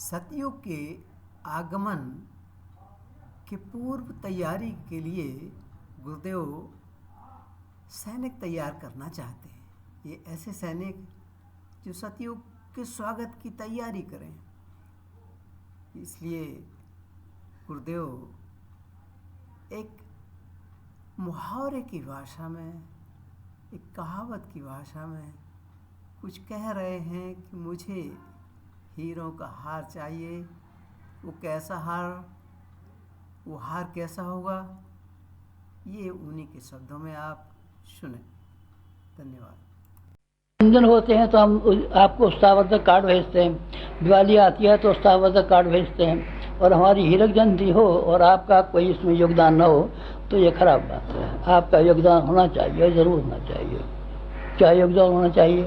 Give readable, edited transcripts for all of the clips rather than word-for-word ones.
सतयुग के आगमन के पूर्व तैयारी के लिए गुरुदेव सैनिक तैयार करना चाहते हैं। ये ऐसे सैनिक जो सतयुग के स्वागत की तैयारी करें। इसलिए गुरुदेव एक मुहावरे की भाषा में, एक कहावत की भाषा में कुछ कह रहे हैं कि मुझे हीरों का हार चाहिए। वो कैसा हार, वो हार कैसा होगा, ये उन्हीं के शब्दों में आप सुने। धन्यवाद। जन्मदिन होते हैं तो हम आपको उत्साहवर्धक कार्ड भेजते हैं, दिवाली आती है तो उत्साहवर्धक कार्ड भेजते हैं। और हमारी हीरक जयंती हो और आपका कोई इसमें योगदान न हो तो ये खराब बात है। आपका योगदान होना चाहिए, ज़रूर होना चाहिए। क्या योगदान होना चाहिए?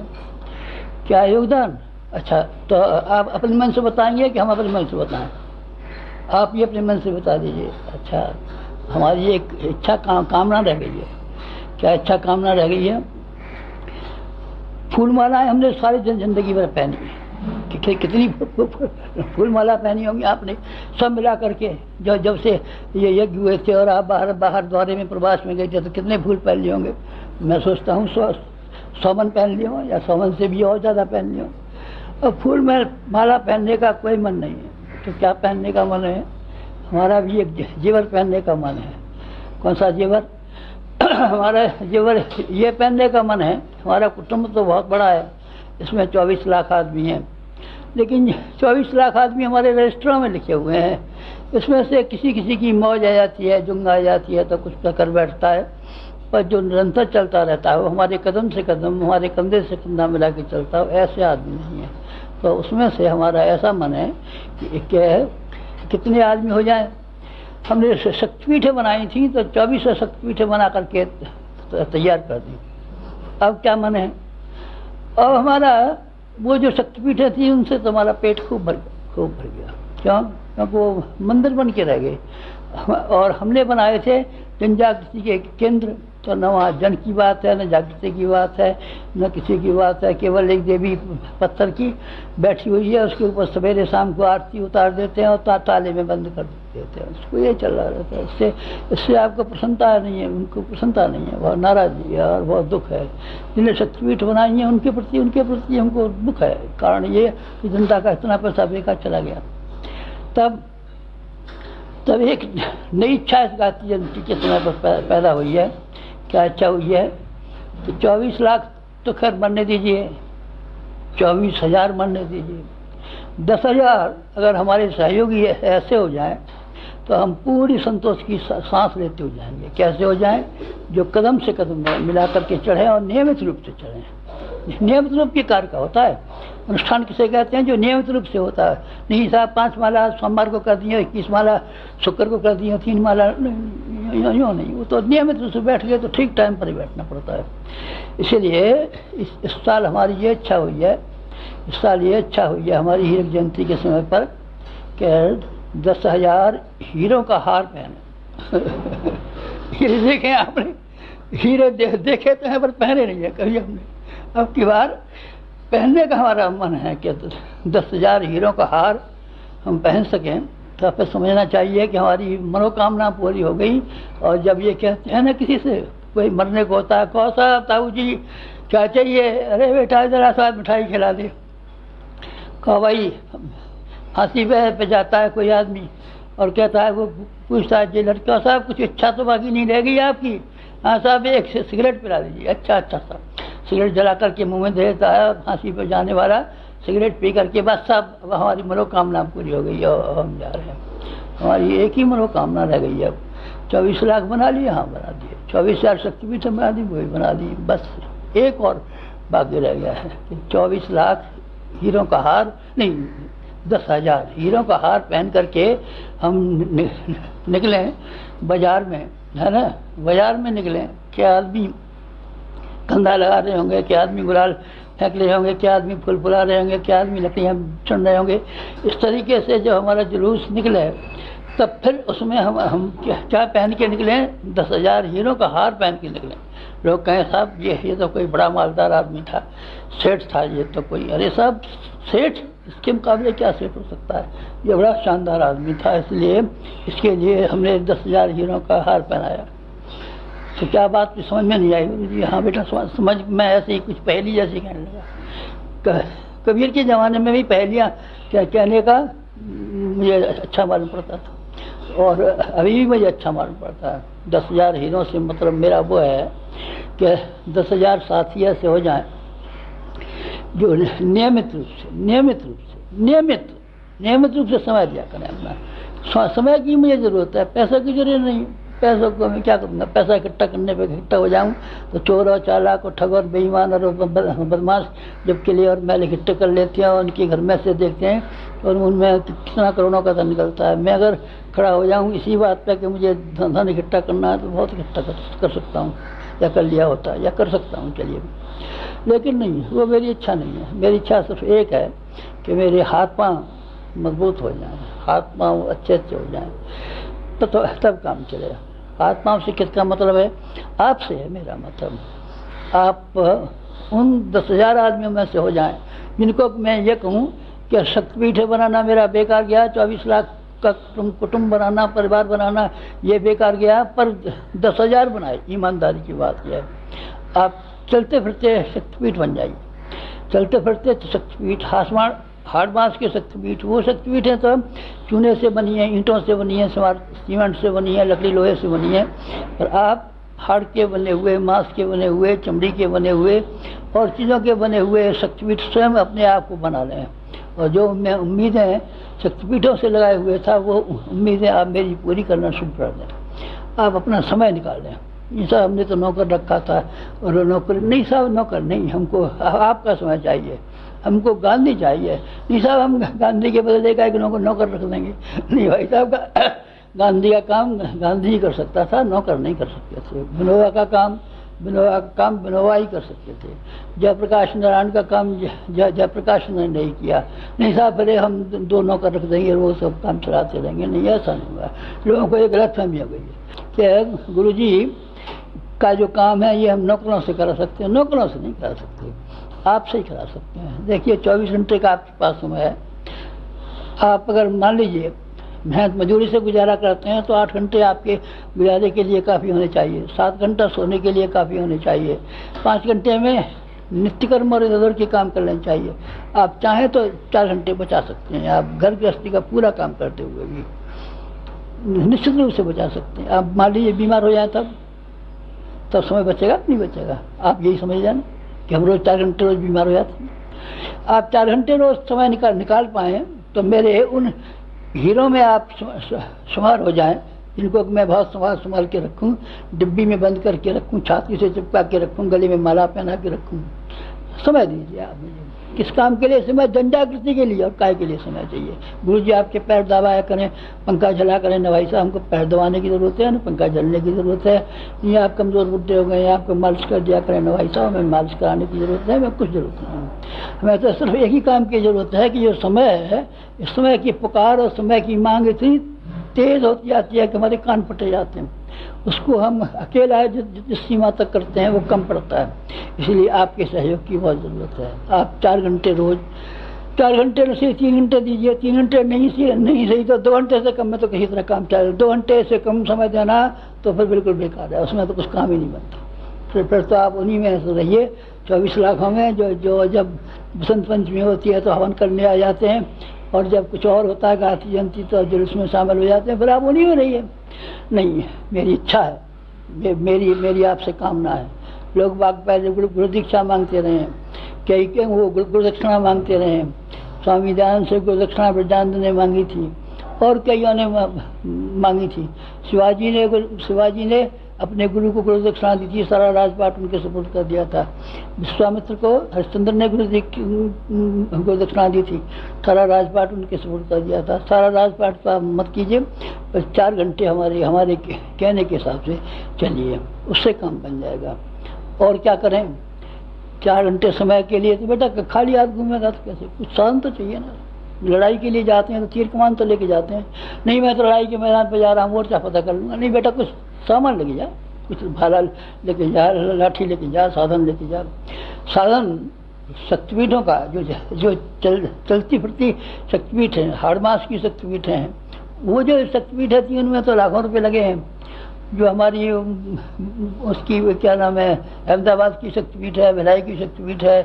क्या योगदान? अच्छा, तो आप अपने मन से बताएंगे कि हम अपने मन से बताएं? आप ये अपने मन से बता दीजिए। अच्छा, हमारी एक इच्छा कामना रह गई है। क्या इच्छा कामना रह गई है? फूल मालाएँ हमने सारी जिंदगी भर पहनी है। कितनी फूल माला पहनी होंगी आपने, सब मिला करके। जब से ये यज्ञ हुए थे और आप बाहर दौरे में प्रवास में गए थे तो कितने फूल पहन लिए होंगे? मैं सोचता हूँ 100 मन पहन लिए हों या 100 मन से भी और ज़्यादा पहन लिए हों। अब फूल में माला पहनने का कोई मन नहीं है तो क्या पहनने का मन है? हमारा भी एक जेवर पहनने का मन है। कौन सा जेवर? हमारा जेवर ये पहनने का मन है। हमारा कुटुंब तो बहुत बड़ा है, इसमें 24 लाख आदमी हैं, लेकिन 24 लाख आदमी हमारे रजिस्टरों में लिखे हुए हैं। इसमें से किसी की मौज आ जाती है, जुंग आ जाती है तो कुछ कर बैठता है, पर जो निरंतर चलता रहता है वो हमारे कदम से कदम, हमारे कंधे से कंधा मिला के चलता है, ऐसे आदमी नहीं है। तो उसमें से हमारा ऐसा मन है कि कितने आदमी हो जाएं। हमने शक्तिपीठें बनाई थी तो 24 शक्तिपीठें बना करके तैयार कर दी। अब क्या मन है? अब हमारा वो जो शक्तिपीठें थी उनसे तो हमारा पेट खूब भर गया। क्यों? क्योंकि वो मंदिर बन के रह गए। और हमने बनाए थे जन जागृति के केंद्र, तो न वहाँ जन की बात है, न जागृति की बात है, न किसी की बात है। केवल एक देवी पत्थर की बैठी हुई है, उसके ऊपर सवेरे शाम को आरती उतार देते हैं और ताले में बंद कर देते हैं। उसको ये चल रहा रहता है। इससे आपको प्रसन्नता नहीं है, उनको प्रसन्नता नहीं है, बहुत नाराजगी है और बहुत दुख है। जिन्हें शक्तिपीठ बनाई है उनके प्रति हमको दुख है। कारण ये कि जनता का इतना पैसा बेकार चला गया। तब एक नई इच्छा इस गांधी जयंती के समय पर पैदा हुई है। क्या इच्छा हुई है? तो 24 लाख तो खैर मरने दीजिए, 24,000 मरने दीजिए, 10,000 अगर हमारे सहयोगी ऐसे हो जाएं तो हम पूरी संतोष की सांस लेते हो जाएंगे। कैसे हो जाएं? जो कदम से कदम मिला करके चढ़ें और नियमित रूप से चढ़ें। नियमित रूप के कार्य का होता है अनुष्ठान। किसे कहते हैं? जो नियमित रूप से होता है। नहीं साहब 5 माला सोमवार को कर दिए, 21 माला शुक्र को कर दिए, 3 माला यूँ नहीं। वो तो नियमित रूप से बैठ गए तो ठीक टाइम पर ही बैठना पड़ता है। इसीलिए इस साल हमारी ये इच्छा हुई है, हमारी हीरक जयंती के समय पर कि 10,000 हीरों का हार पहने। हीरे देखे आपने? हीरे देखे तो हैं पर पहने नहीं है कभी हमने। अब की बार पहनने का हमारा मन है कि 10,000 हीरों का हार हम पहन सकें। तो आपको समझना चाहिए कि हमारी मनोकामना पूरी हो गई। और जब ये कहते हैं ना किसी से कोई मरने को होता है, कौन सा ताऊ जी क्या चाहिए? अरे बेटा जरा सा मिठाई खिला दे। कहो भाई, फांसी पे जाता है कोई आदमी और कहता है, वो पूछता है जी लड़का साहब कुछ इच्छा तो बाकी नहीं रह गई आपकी? हाँ साहब एक सिगरेट पिला दीजिए। अच्छा साहब, सिगरेट जला करके मुँह में दे देता है। फांसी पर जाने वाला सिगरेट पी करके बस साहब अब हमारी मनोकामना पूरी हो गई है और हम जा रहे हैं। हमारी एक ही मनोकामना रह गई है। अब 24 लाख बना लिए, हाँ बना दिए। 24,000 शक्तिपीठ बना दी, वही बना दी। बस एक और बाकी रह गया है कि 24 लाख हीरों का हार नहीं, 10,000 हीरों का हार पहन करके हम निकले बाजार में, है ना? बाजार में निकले। क्या आदमी कंधा लगा रहे होंगे, क्या आदमी गुलाल फेंक रहे होंगे, क्या आदमी फूल फुला रहे होंगे, क्या आदमी लकड़ियाँ चढ़ रहे होंगे। इस तरीके से जब हमारा जुलूस निकले तब फिर उसमें हम क्या पहन के निकले? 10,000 हीरों का हार पहन के निकले। लोग कहें साहब ये तो कोई बड़ा मालदार आदमी था, सेठ था ये तो कोई, अरे साहब सेठ इसके मुकाबले क्या सेठ हो सकता है, ये बड़ा शानदार आदमी था, इसलिए इसके लिए हमने 10,000 हीरों का हार पहनाया। तो क्या बात समझ में नहीं आई? गुरु जी हाँ बेटा समझ, मैं ऐसे ही कुछ पहेली जैसी कहने लगा। कबीर के ज़माने में भी पहेलियाँ कहने का मुझे अच्छा मालूम पड़ता था और अभी भी मुझे अच्छा मालूम पड़ता है। 10,000 हीरों से मतलब मेरा वो है कि 10,000 साथी ऐसे हो जाएं जो नियमित रूप से समय दिया करें अपना। समय की मुझे ज़रूरत है, पैसा की जरूरत नहीं। पैसों को मैं क्या करूँगा? पैसा इकट्ठा करने पे इकट्ठा हो जाऊँ तो चोर और चालाक और ठग और बेईमान और बदमाश जब किले और महल इकट्ठे कर लेते हैं और उनके घर में से देखते हैं और उनमें कितना करोड़ों का धन निकलता है। मैं अगर खड़ा हो जाऊँ इसी बात पे कि मुझे धन इकट्ठा करना है तो बहुत इकट्ठा कर सकता हूँ, या कर लिया होता है, या कर सकता हूँ चलिए, लेकिन नहीं, वो मेरी इच्छा नहीं है। मेरी इच्छा सिर्फ एक है कि मेरे हाथ पाँव मजबूत हो जाएं, हाथ पाँव अच्छे हो जाएं, तो तब काम चलेगा। हाथ पाँव से किसका मतलब है? आपसे है मेरा मतलब। आप उन 10,000 आदमियों में से हो जाएं जिनको मैं ये कहूँ कि शक्तिपीठ बनाना मेरा बेकार गया, 24 लाख का कुटुंब बनाना, परिवार बनाना ये बेकार गया, पर 10,000 बनाए। ईमानदारी की बात यह है, आप चलते फिरते शक्तिपीठ बन जाइए। चलते फिरते शक्तिपीठ, हाड़ बाँस के शक्तिपीठ, वो शक्तिपीठ है तो चूने से बनी है, ईंटों से बनी है, सीमेंट से बनी है, लकड़ी लोहे से बनी है, और आप हाड़ के बने हुए, मांस के बने हुए, चमड़ी के बने हुए और चीज़ों के बने हुए शक्तिपीठ स्वयं अपने आप को बना लें। और जो मैं उम्मीदें शक्तिपीठों से लगाए हुए था वो उम्मीदें आप मेरी पूरी करना शुरू कर दें। आप अपना समय निकाल लें। ये साहब हमने तो नौकर रखा था और नौकर नहीं, साहब नौकर नहीं, हमको आपका समय चाहिए, हमको गांधी चाहिए। नहीं साहब हम गांधी के बदले का एक नौकर रख देंगे। नहीं भाई साहब, गांधी का काम गांधी ही कर सकता था, नौकर नहीं कर सकते थे। विनोबा का काम विनोबा ही कर सकते थे। जयप्रकाश नारायण का काम जयप्रकाश ने नहीं किया। नहीं साहब अरे हम 2 नौकर रख देंगे वो सब काम चलाते रहेंगे, नहीं ऐसा नहीं हुआ। लोगों को एक गलतफहमी हो गई है कि गुरु जी का जो काम है ये हम नौकरों से करा सकते हैं। नौकरों से नहीं करा सकते, आपसे ही करा सकते हैं। देखिए 24 घंटे का आपके पास समय है। आप अगर मान लीजिए मेहनत मजदूरी से गुजारा करते हैं तो 8 घंटे आपके गुजारे के लिए काफ़ी होने चाहिए, 7 घंटा सोने के लिए काफ़ी होने चाहिए, 5 घंटे में नित्यकर्म और इधर के काम कर लेना चाहिए। आप चाहें तो 4 घंटे बचा सकते हैं। आप घर गृहस्थी का पूरा काम करते हुए भी निश्चित रूप से बचा सकते हैं। आप मान लीजिए बीमार हो जाए तब समय बचेगा नहीं बचेगा? आप यही समझ जाए कि हम रोज़ 4 घंटे रोज़ बीमार हो जाते हैं। आप 4 घंटे रोज़ समय निकाल पाएँ तो मेरे उन हीरों में आप शुमार हो जाएं जिनको मैं बहुत संभाल के रखूं, डिब्बी में बंद करके रखूं, छाती से चिपका के रखूं, गले में माला पहना के रखूं। समय दीजिए आप मुझे। किस काम के लिए समय? जनजागृति के लिए। और काय के लिए समय चाहिए? गुरु जी आपके पैर दबाया करें, पंखा झला करें। न भाई साहब हमको पैर दबाने की ज़रूरत है, न पंखा झलने की ज़रूरत है। ये आप कमज़ोर बुढ़े हो गए, आपको मालिश कर दिया करें। न भाई साहब हमें मालिश कराने की ज़रूरत है, हमें कुछ ज़रूरत नहीं। हमें तो सिर्फ एक ही काम की ज़रूरत है कि जो समय है, इस समय की पुकार और समय की मांग इतनी तेज़ होती जाती है कि हमारे कान फटे जाते हैं। उसको हम अकेला जिस सीमा तक करते हैं वो कम पड़ता है। इसलिए आपके सहयोग की बहुत ज़रूरत है। आप 4 घंटे रोज़, 4 घंटे से 3 घंटे दीजिए। 3 घंटे नहीं सही तो 2 घंटे से कम में तो किसी तरह काम चले। 2 घंटे से कम समय देना तो फिर बिल्कुल बेकार है, उसमें तो कुछ काम ही नहीं बनता। फिर तो आप उन्हीं में से रहिए 24 लाखों में जो जब बसंत पंचमी होती है तो हवन करने आ जाते हैं, और जब कुछ और होता है गांधी जयंती तो जुलूस में शामिल हो जाते हैं। फिर आप उन्हीं में रहिए। नहीं, मेरी इच्छा है, मेरी आपसे कामना है। लोग बाग पहले गुरु दीक्षा मांगते रहे हैं, कई वो गुरु दक्षिणा मांगते रहे हैं। स्वामी दयानंद से गुरु दक्षिणा ब्रजानंद ने मांगी थी और कईयों ने मांगी थी। शिवाजी ने अपने गुरु को गुरु दक्षिणा दी थी, सारा राजपाट उनके सपोर्ट कर दिया था। विश्वामित्र को हरिश्चंद्र ने गुरु दक्षिणा दी थी, सारा राजपाट उनके सपोर्ट कर दिया था। सारा राजपाट का मत कीजिए, बस 4 घंटे हमारे कहने के हिसाब से चलिए, उससे काम बन जाएगा। और क्या करें? 4 घंटे समय के लिए तो बेटा खाली हाथ घूमेगा तो कैसे? कुछ साधन तो चाहिए ना। लड़ाई के लिए जाते हैं तो तीर कमान तो लेके जाते हैं। नहीं मैं तो लड़ाई के मैदान पर जा रहा हूँ, मोर्चा पता कर लूँगा। नहीं बेटा कुछ सामान लेके जा, कुछ भाला लेके जा, लाठी लेके जा, साधन लेके जा। साधन शक्तिपीठों का जो चलती फिरती शक्तिपीठ है, हाड़ मास की शक्तिपीठ हैं, वो जो शक्तिपीठ है उनमें तो लाखों रुपए लगे हैं। जो हमारी उसकी क्या नाम है, अहमदाबाद की शक्तिपीठ है, भिलाई की शक्तिपीठ है,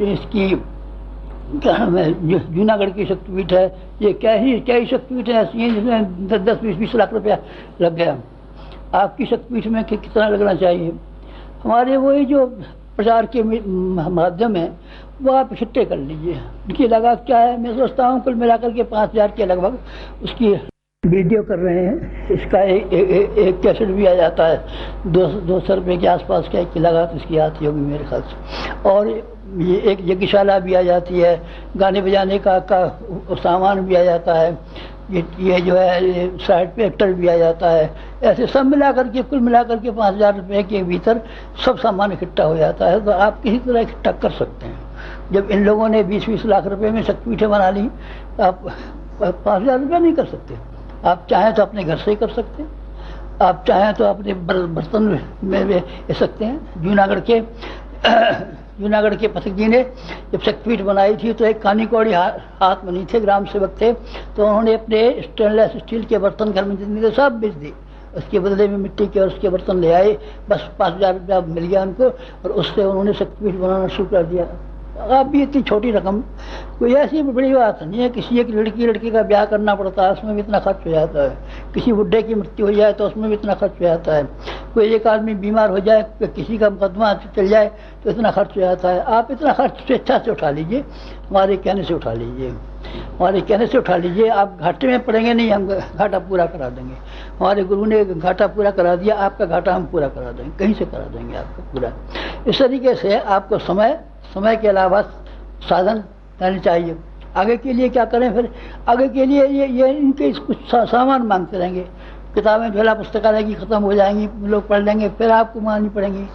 इसकी क्या नाम है, जूनागढ़ की शक्तिपीठ है, ये क्या ही शक्तिपीठ ऐसी हैं जिसमें 10-20 लाख रुपया लग गया। आपकी शक्तिपीठ में कितना लगना चाहिए? हमारे वही जो प्रचार के माध्यम है वो आप इकट्ठे कर लीजिए। उनकी लागत क्या है, मैं सोचता हूँ कुल मिलाकर के 5,000 के लगभग उसकी वीडियो कर रहे हैं। इसका एक कैसेट भी आ जाता है, 200 रुपये के आसपास का एक लागत इसकी आती होगी मेरे ख्याल से। और ये एक यज्ञशाला भी आ जाती है, गाने बजाने का सामान भी आ जाता है, ये जो है साइड पे एक्टर भी आ जाता है। ऐसे सब मिलाकर के कुल मिलाकर के 5,000 रुपये के भीतर सब सामान इकट्ठा हो जाता है। तो आप किसी तरह इकट्ठा कर सकते हैं। जब इन लोगों ने 20-20 लाख रुपए में शक्तिपीठें बना ली, आप 5,000 रुपये नहीं कर सकते। आप चाहें तो अपने घर से ही कर सकते हैं, आप चाहें तो अपने बर्तन में ले सकते हैं। जूनागढ़ के पथिक जी ने जब शक्तिपीठ बनाई थी तो एक कानी कौड़ी हाथ में नहीं थे, ग्राम सेवक थे, तो उन्होंने अपने स्टेनलेस स्टील के बर्तन घर में जितने थे सब बेच दिए। उसके बदले में मिट्टी के और उसके बर्तन ले आए, बस 5,000 रुपया मिल गया उनको, और उससे उन्होंने शक्तिपीठ बनाना शुरू कर दिया। अब भी इतनी छोटी रकम कोई ऐसी बड़ी बात नहीं है। किसी एक लड़की का ब्याह करना पड़ता है, उसमें भी इतना खर्च हो जाता है। किसी बुढ़े की मृत्यु हो जाए तो उसमें भी इतना खर्च हो जाता है। कोई एक आदमी बीमार हो जाए, किसी का मुकदमा चल जाए तो इतना खर्च हो जाता है। आप इतना खर्च स्वेच्छा से उठा लीजिए, हमारे कहने से उठा लीजिए, हमारे कहने से उठा लीजिए। आप घाटे में पड़ेंगे नहीं, हम घाटा पूरा करा देंगे। हमारे गुरु ने घाटा पूरा करा दिया, आपका घाटा हम पूरा करा देंगे, कहीं से करा देंगे आपका पूरा। इस तरीके से आपको समय के अलावा साधन रहने चाहिए। आगे के लिए क्या करें फिर? आगे के लिए ये इनके कुछ सामान मांगते रहेंगे। किताबें झोला पुस्तकालय की ख़त्म हो जाएंगी, लोग पढ़ लेंगे, फिर आपको मांगनी पड़ेंगी।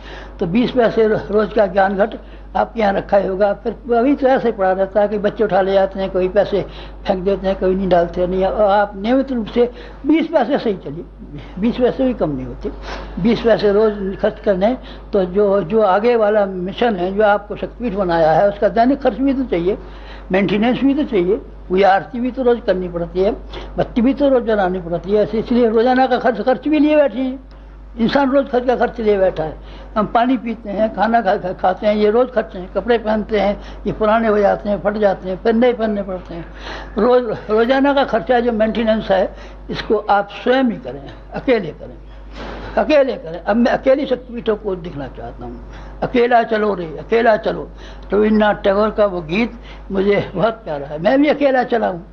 तो 20 पैसे रोज़ का ज्ञान घट आपके यहाँ रखा ही होगा। फिर अभी तो ऐसे पड़ा रहता है कि बच्चे उठा ले जाते हैं, कोई पैसे फेंक देते हैं, कोई नहीं डालते नहीं। आप नियमित रूप से 20 पैसे से ही चलिए, 20 पैसे भी कम नहीं होते। 20 पैसे रोज़ खर्च करने तो जो आगे वाला मिशन है, जो आपको शक्तिपीठ बनाया है, उसका दैनिक खर्च भी तो चाहिए, मेंटेनेंस भी तो चाहिए। कोई आरती भी तो रोज़ करनी पड़ती है, बत्ती भी तो रोज़ जलानी पड़ती है। इसलिए रोज़ाना का खर्च भी लिए बैठे हैं। इंसान रोज़ का खर्च लिए बैठा है। हम पानी पीते हैं, खाना खाते हैं, ये रोज़ खर्च हैं। कपड़े पहनते हैं, ये पुराने हो जाते हैं, फट जाते हैं, फिर नए पहनने पड़ते हैं। रोज़ाना का खर्चा जो मेंटेनेंस है, इसको आप स्वयं ही करें, अकेले करें। अब मैं अकेली शक्तिपीठों को दिखना चाहता हूँ। अकेला चलो रे, अकेला चलो। रविन्द्रनाथ टैगोर का वो गीत मुझे बहुत प्यारा है। मैं भी अकेला चला हूँ,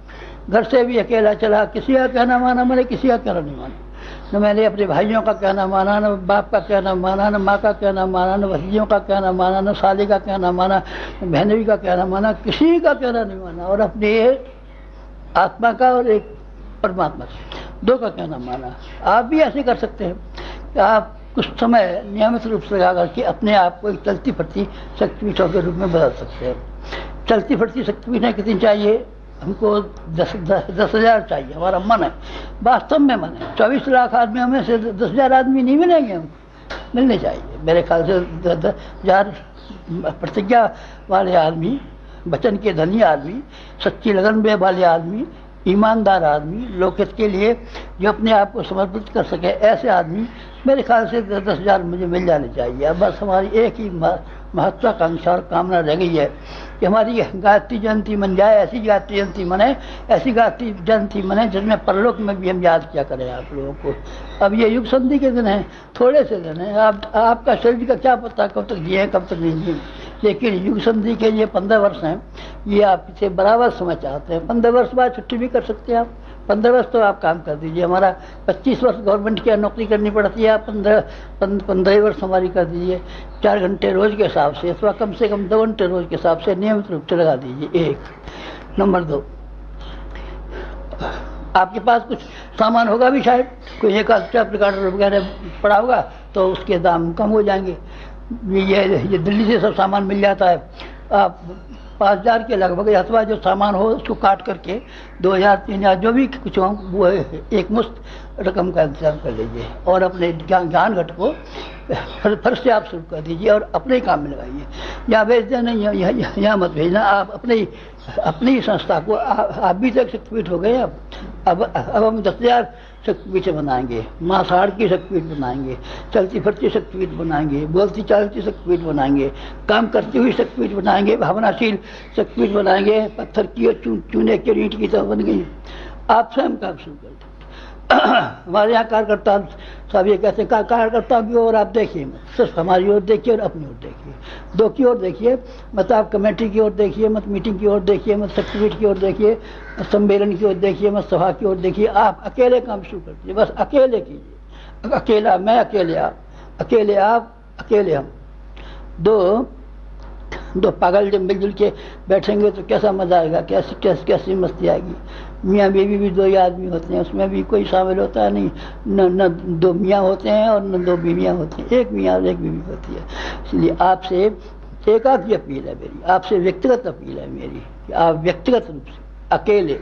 घर से भी अकेला चला। किसी का कहना माना, मैंने किसी का कहना नहीं माना। न मैंने अपने भाइयों का कहना माना, न बाप का कहना माना, न माँ का कहना माना, न भतीजों का कहना माना, न साले का कहना माना, न बहनवी का कहना माना, किसी का कहना नहीं माना। और अपने आत्मा का और एक परमात्मा दो का कहना माना। आप भी ऐसे कर सकते हैं कि आप कुछ समय नियमित रूप से लगा करके अपने आप को एक चलती फिरती शक्तिपीठों के रूप में बदल सकते हैं। चलती फिरती शक्तिपीठें कितनी चाहिए? हमको 10,000 चाहिए। हमारा मन है, वास्तव में मन है। 24 लाख आदमियों में से 10,000 आदमी नहीं मिलेंगे, हमको मिलने चाहिए। मेरे ख्याल से 10,000 प्रतिज्ञा वाले आदमी, वचन के धनी आदमी, सच्ची लगन वाले आदमी, ईमानदार आदमी, लोकहित के लिए जो अपने आप को समर्पित कर सके, ऐसे आदमी मेरे ख्याल से 10,000 मुझे मिल जाने चाहिए। अब बस हमारी एक ही महत्वाकांक्षा और कामना रह गई है कि हमारी गायत्री जयंती मन जाए, ऐसी गायत्री जयंती मने, ऐसी गायत्री जयंती मने जिसमें परलोक में भी हम याद किया करें आप लोगों को। अब ये युग संधि के दिन हैं, थोड़े से दिन हैं। आपका शरीर का क्या पता कब तक जिए कब तक नहीं जिए, लेकिन युग संधि के ये 15 वर्ष हैं, ये आप इसे बराबर समय चाहते हैं। 15 वर्ष बाद छुट्टी भी कर सकते हैं आप। 15 वर्ष तो आप काम कर दीजिए। हमारा 25 वर्ष गवर्नमेंट की नौकरी करनी पड़ती है, आप 15 वर्ष हमारी कर दीजिए। 4 घंटे रोज के हिसाब से, अथवा कम से कम 2 घंटे रोज के हिसाब से नियमित रूप से लगा दीजिए। 1 नंबर 2, आपके पास कुछ सामान होगा भी, शायद कोई एक टेप रिकॉर्डर वगैरह पड़ा होगा, तो उसके दाम कम हो जाएंगे। ये दिल्ली से सब सामान मिल जाता है। आप 5,000 के लगभग, अथवा जो सामान हो उसको काट करके 2,000 3,000 जो भी कुछ हो वो एक मुश्त रकम का इंतजाम कर लीजिए और अपने ज्ञान घट को फर्ज से आप शुरू कर दीजिए और अपने ही काम में लगाइए। यहाँ भेज देना, यहाँ मत भेजना। आप अपनी ही संस्था को, आप भी तक शक्तिपीठ हो गए। अब हम 10,000 शक्तिपीठ बनाएंगे, मांसाहार की शक्तिपीठ बनाएंगे, चलती फिरती शक्तिपीठ बनाएंगे, बोलती चालती शक्तिपीठ बनाएंगे, काम करती हुई शक्तिपीठ बनाएंगे, भावनाशील शक्तिपीठ बनाएंगे। पत्थर की और चूने की ईंट की तरह बन गई। आप स्वयं काम शुरू कर दो। हमारे यहाँ कार्यकर्ता सब ये कहते हैं, कार्यकर्ता की ओर आप देखिए मत, सिर्फ हमारी ओर देखिए और अपनी ओर देखिए, दो की ओर देखिए मत। आप कमेटी की ओर देखिए मत, मीटिंग की ओर देखिए मत, शक्तिपीठ की ओर देखिए, सम्मेलन की ओर देखिए मत, सभा की ओर देखिए। आप अकेले काम शुरू कर दीजिए, बस अकेले कीजिए। अकेला मैं, अकेले आप, अकेले आप, अकेले हम। दो पागल जब मिलजुल के बैठेंगे तो कैसा मजा आएगा, कैसी मस्ती आएगी। मियाँ बीवी भी 2 ही आदमी होते हैं, उसमें भी कोई शामिल होता है नहीं। न 2 मियाँ होते हैं और न 2 बीवियाँ होती हैं, एक मियाँ और एक बीवी होती है। इसलिए आपसे एकाकी अपील है मेरी, आपसे व्यक्तिगत अपील है मेरी कि आप व्यक्तिगत रूप से अकेले,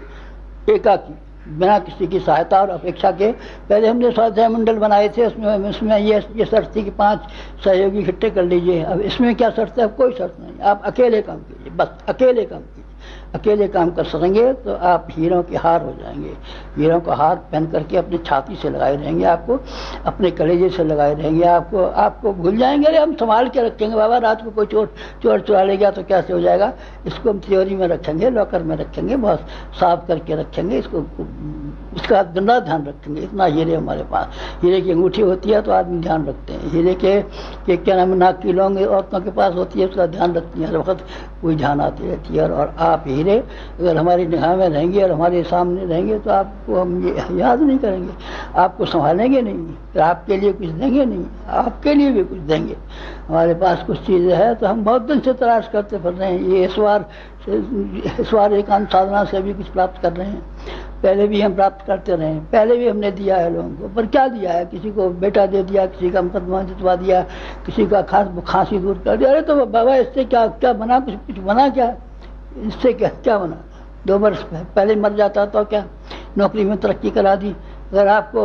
एकाकी, बिना किसी की सहायता और अपेक्षा के, पहले हमने स्वाध्याय मंडल बनाए थे, उसमें ये शर्त थी कि 5 सहयोगी इकट्ठे कर लीजिए। अब इसमें क्या शर्त है? अब कोई शर्त नहीं, आप अकेले काम कीजिए, बस अकेले काम कीजिए। अकेले काम कर सकेंगे तो आप हीरों के हार हो जाएंगे। हीरों का हार पहन करके अपनी छाती से लगाए रहेंगे, आपको अपने कलेजे से लगाए रहेंगे, आपको भूल जाएंगे। अरे हम संभाल के रखेंगे बाबा, रात को कोई चोर चुरा ले गया तो कैसे हो जाएगा। इसको हम तिजोरी में रखेंगे, लॉकर में रखेंगे, बहुत साफ करके रखेंगे, इसका गंदा ध्यान रखेंगे। इतना हीरे हमारे पास, हीरे की अंगूठी होती है तो आदमी ध्यान रखते हैं। हीरे के क्या नाम, नाक की लौंग औरतों के पास होती है, उसका ध्यान रखती है, हर वक्त कोई ध्यान आती रहती है। और आप हीरे अगर हमारी निगाह में रहेंगे और हमारे सामने रहेंगे तो आपको हम याद नहीं करेंगे, आपको संभालेंगे नहीं, फिर आपके लिए कुछ देंगे नहीं, आपके लिए भी कुछ देंगे। हमारे पास कुछ चीज़ें है तो हम बहुत दिन से तलाश करते फिर रहे हैं। ये इस बार एकांत साधना से भी कुछ प्राप्त कर रहे हैं। पहले भी हम प्राप्त करते रहे हैं, पहले भी हमने दिया है लोगों को, पर क्या दिया है? किसी को बेटा दे दिया, किसी का मुकदमा जितवा दिया, किसी का खांसी दूर कर दिया। अरे तो बाबा इससे क्या बना? कुछ बना क्या? इससे क्या बना? 2 वर्ष पहले मर जाता तो क्या? नौकरी में तरक्की करा दी। अगर आपको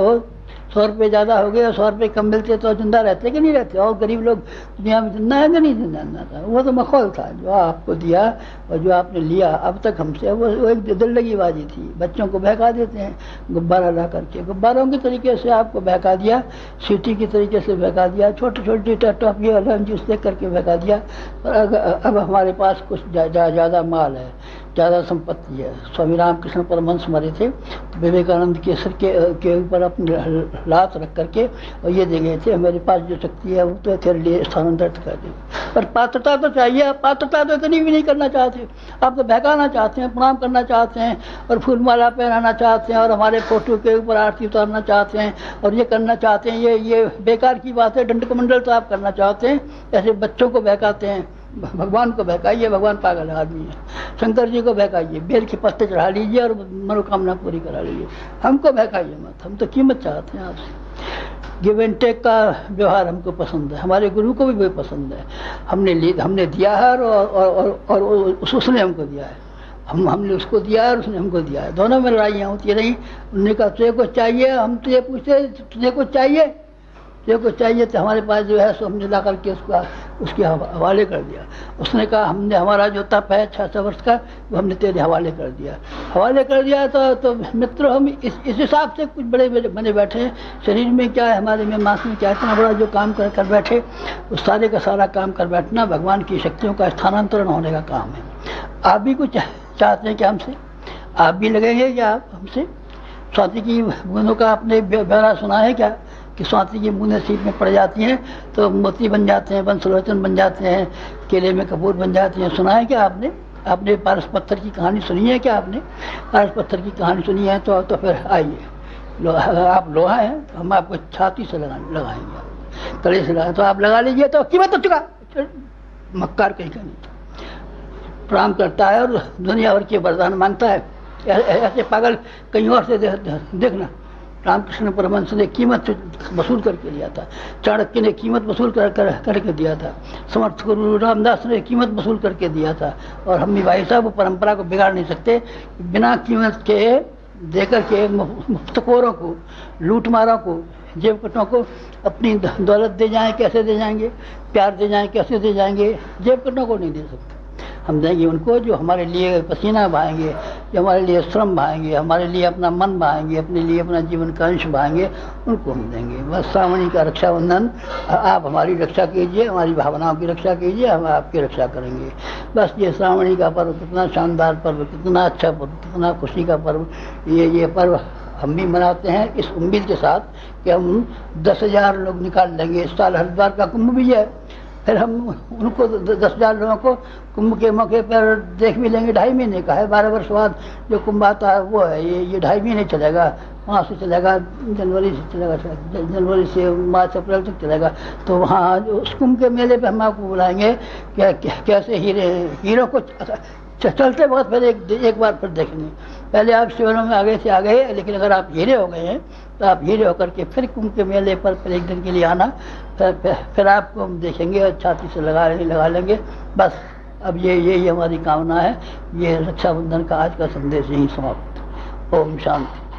100 रुपये ज़्यादा हो गए और 100 रुपये कम मिलते तो जिंदा रहते कि नहीं रहते? और गरीब लोग दुनिया में जिंदा है कि नहीं जिंदा था? वो तो मखौल था जो आपको दिया और जो आपने लिया अब तक हमसे, वो एक दिल लगी बाजी थी। बच्चों को बहका देते हैं गुब्बारा ला करके, गुब्बारों के तरीके से आपको बहका दिया, सीटी की तरीके से बहका दिया, छोटी छोटी टॉफी वाला जूस देख करके बहका दिया। पर अब हमारे पास कुछ ज़्यादा माल है, ज़्यादा संपत्ति है। स्वामी रामकृष्ण परमहंस मरे थे, विवेकानंद के सिर के ऊपर अपनी लात रख करके और ये दे गए थे, मेरे पास जो शक्ति है वो तो तेरे लिए स्थानांतरित कर दे। पर पात्रता तो चाहिए, पात्रता तो इतनी भी नहीं करना चाहते। आप तो बहकाना चाहते हैं, प्रणाम करना चाहते हैं और फूलमाला पहनाना चाहते हैं और हमारे फोटो के ऊपर आरती उतारना चाहते हैं और ये करना चाहते हैं। ये बेकार की बात है। दंडकमंडल तो आप करना चाहते हैं, ऐसे बच्चों को बहकाते हैं। भगवान को बहकाइए, भगवान पागल आदमी है। शंकर जी को बहकाइए, बेल के पत्ते चढ़ा लीजिए और मनोकामना पूरी करा लीजिए। हमको बहकाइए मत, हम तो कीमत चाहते हैं आपसे। गिव एंड टेक का व्यवहार हमको पसंद है, हमारे गुरु को भी वही पसंद है। हमने दिया है और उसने हमको दिया है, हमने उसको दिया है और उसने हमको दिया है। दोनों में लड़ाइयाँ होती रही। उन्होंने कहा तुझे कुछ चाहिए, हम तुझे पूछते तुझे कुछ चाहिए, जो कुछ चाहिए तो हमारे पास जो है सो हमने ला करके उसके हवाले कर दिया। उसने कहा हमने हमारा जो तप है 600 वर्ष का वो हमने तेरे हवाले कर दिया। तो मित्रों हम इस हिसाब से कुछ बड़े बने बैठे हैं। शरीर में क्या है, हमारे में मांस में क्या है, इतना बड़ा जो काम कर बैठे, उस सारे का सारा काम कर बैठना भगवान की शक्तियों का स्थानांतरण होने का काम है। आप भी कुछ चाहते हैं क्या हमसे? आप भी लगेंगे क्या आप हमसे? स्वाति की बूंदों का आपने ब्यौरा सुना है क्या कि स्वाति की बूंदें सीप में पड़ जाती हैं तो मोती बन जाते हैं, वंशलोचन बन जाते हैं, केले में कपूर बन जाते हैं? सुना है क्या आपने पारस पत्थर की कहानी सुनी है क्या? आपने पारस पत्थर की कहानी सुनी है तो फिर आइए। आप लोहा है तो हम आपको छाती से लगाएंगे, कड़े से लगाए तो आप लगा लीजिए। तो कीमत तो चुका मक्कार कहीं का नहीं, प्रणाम करता है और दुनिया भर के वरदान मांगता है। ऐसे पागल कहीं और से देखना, रामकृष्ण परमहंस ने कीमत वसूल करके दिया था, चाणक्य ने कीमत वसूल करके दिया था, समर्थ गुरु रामदास ने कीमत वसूल करके दिया था। और हम भी भाई साहब परंपरा को बिगाड़ नहीं सकते। बिना कीमत के देकर के मुफ्तखोरों को, लूटमारों को, जेबकटों को अपनी दौलत दे जाएं, कैसे दे जाएंगे? प्यार दे जाएं, कैसे दे जाएंगे? जेबकटों को नहीं दे सकते। हम देंगे उनको जो हमारे लिए पसीना बहाएंगे, जो हमारे लिए श्रम बहाएंगे, हमारे लिए अपना मन बहाएंगे, अपने लिए अपना जीवन का अंश बहाएंगे, उनको हम देंगे। बस श्रावणी का रक्षाबंधन, आप हमारी रक्षा कीजिए, हमारी भावनाओं की रक्षा कीजिए, हम आपकी रक्षा करेंगे। बस ये श्रावणी का पर्व कितना शानदार पर्व, कितना अच्छा पर्व, कितना खुशी का पर्व। ये पर्व हम भी मनाते हैं इस उम्मीद के साथ कि हम 10,000 लोग निकाल लेंगे। इस साल हरिद्वार का कुंभ भी है, फिर हम उनको 10,000 लोगों को कुंभ के मौके पर देख भी लेंगे। 2.5 महीने का है, 12 वर्ष बाद जो कुंभ आता है वो है। ये 2.5 महीने चलेगा, वहाँ से चलेगा, जनवरी से चलेगा, जनवरी से मार्च अप्रैल तक चलेगा। तो वहाँ उस कुंभ के मेले पे हम आपको बुलाएंगे कैसे हीरो को चलते वक्त पहले एक बार फिर देखेंगे। पहले आप शिविरों में आगे से आ गए, लेकिन अगर आप हीरे हो गए हैं तो आप हीरे होकर के फिर कुंभ के मेले पर फिर एक दिन के लिए आना, फिर आपको हम देखेंगे और छाती से लगा लेंगे। बस अब ये हमारी कामना है। ये रक्षाबंधन का आज का संदेश यहीं समाप्त। ओम शांति।